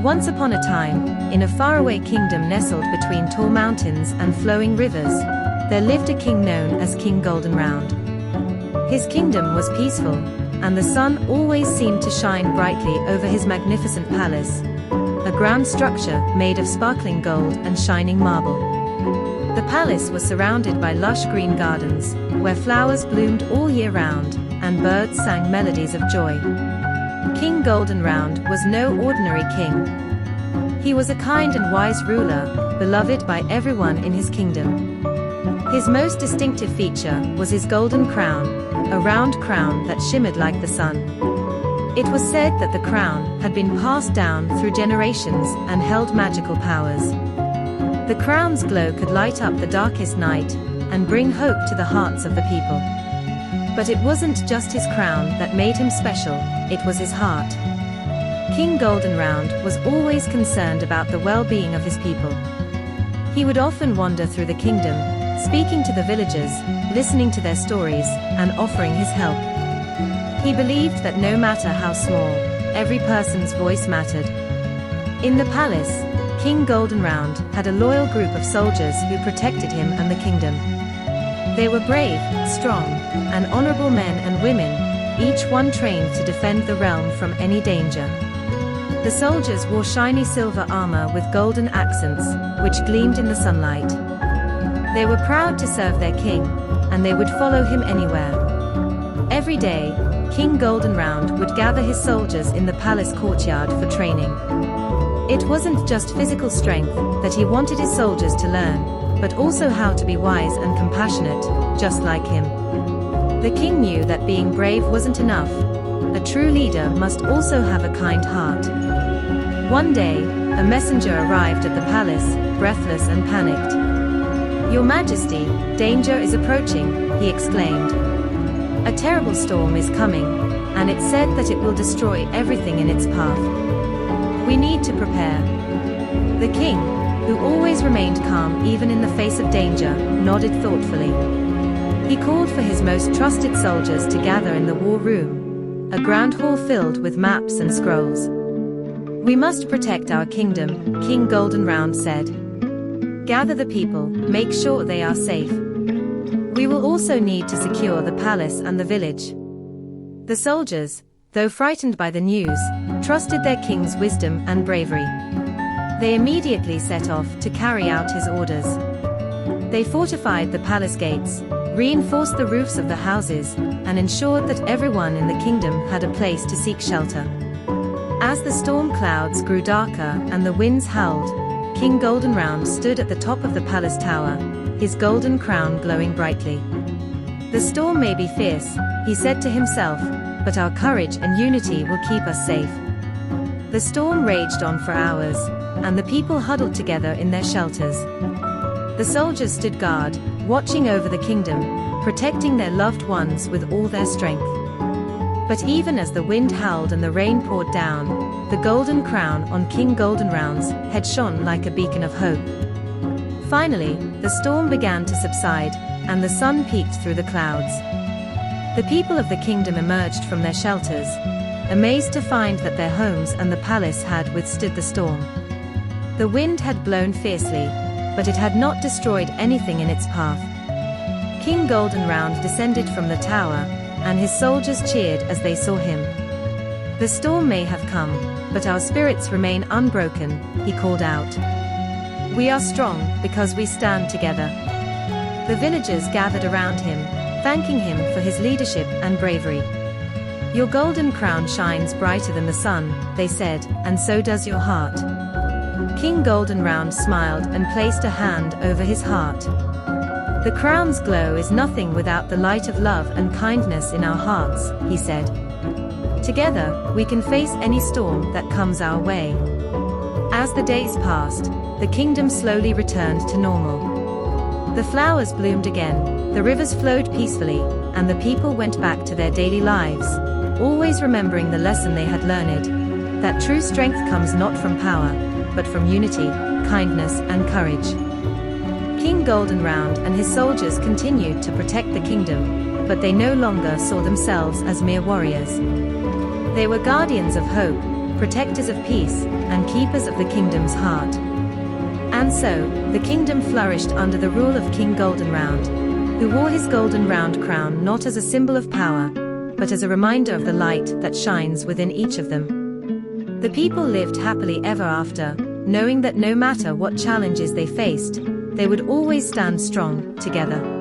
Once upon a time, in a faraway kingdom nestled between tall mountains and flowing rivers, there lived a king known as King Goldenround. His kingdom was peaceful, and the sun always seemed to shine brightly over his magnificent palace, a grand structure made of sparkling gold and shining marble. The palace was surrounded by lush green gardens, where flowers bloomed all year round, and birds sang melodies of joy. King Goldenround was no ordinary king. He was a kind and wise ruler, beloved by everyone in his kingdom. His most distinctive feature was his golden crown, a round crown that shimmered like the sun. It was said that the crown had been passed down through generations and held magical powers. The crown's glow could light up the darkest night and bring hope to the hearts of the people. But it wasn't just his crown that made him special, it was his heart. King Goldenround was always concerned about the well-being of his people. He would often wander through the kingdom, speaking to the villagers, listening to their stories, and offering his help. He believed that no matter how small, every person's voice mattered. In the palace, King Goldenround had a loyal group of soldiers who protected him and the kingdom. They were brave, strong, and honorable men and women, each one trained to defend the realm from any danger. The soldiers wore shiny silver armor with golden accents, which gleamed in the sunlight. They were proud to serve their king, and they would follow him anywhere. Every day, King Goldenround would gather his soldiers in the palace courtyard for training. It wasn't just physical strength that he wanted his soldiers to learn, but also how to be wise and compassionate, just like him. The king knew that being brave wasn't enough. A true leader must also have a kind heart. One day, a messenger arrived at the palace, breathless and panicked. "Your Majesty, danger is approaching," he exclaimed. "A terrible storm is coming, and it's said that it will destroy everything in its path. We need to prepare." The king, who always remained calm even in the face of danger, nodded thoughtfully. He called for his most trusted soldiers to gather in the war room, a grand hall filled with maps and scrolls. "We must protect our kingdom," King Goldenround said. "Gather the people, make sure they are safe. We will also need to secure the palace and the village." The soldiers, though frightened by the news, trusted their king's wisdom and bravery. They immediately set off to carry out his orders. They fortified the palace gates, reinforced the roofs of the houses, and ensured that everyone in the kingdom had a place to seek shelter. As the storm clouds grew darker and the winds howled, King Goldenround stood at the top of the palace tower, his golden crown glowing brightly. "The storm may be fierce," he said to himself, "but our courage and unity will keep us safe." The storm raged on for hours, and the people huddled together in their shelters. The soldiers stood guard, watching over the kingdom, protecting their loved ones with all their strength. But even as the wind howled and the rain poured down, the golden crown on King Goldenround's head shone like a beacon of hope. Finally, the storm began to subside, and the sun peeked through the clouds. The people of the kingdom emerged from their shelters, amazed to find that their homes and the palace had withstood the storm. The wind had blown fiercely, but it had not destroyed anything in its path. King Goldenround descended from the tower, and his soldiers cheered as they saw him. "The storm may have come, but our spirits remain unbroken," he called out. "We are strong because we stand together." The villagers gathered around him, thanking him for his leadership and bravery. "Your golden crown shines brighter than the sun," they said, "and so does your heart." King Goldenround smiled and placed a hand over his heart. "The crown's glow is nothing without the light of love and kindness in our hearts," he said. "Together, we can face any storm that comes our way." As the days passed, the kingdom slowly returned to normal. The flowers bloomed again, the rivers flowed peacefully, and the people went back to their daily lives, always remembering the lesson they had learned, that true strength comes not from power, but from unity, kindness, and courage. King Goldenround and his soldiers continued to protect the kingdom, but they no longer saw themselves as mere warriors. They were guardians of hope, protectors of peace, and keepers of the kingdom's heart. And so, the kingdom flourished under the rule of King Goldenround, who wore his golden round crown not as a symbol of power, but as a reminder of the light that shines within each of them. The people lived happily ever after, knowing that no matter what challenges they faced, they would always stand strong together.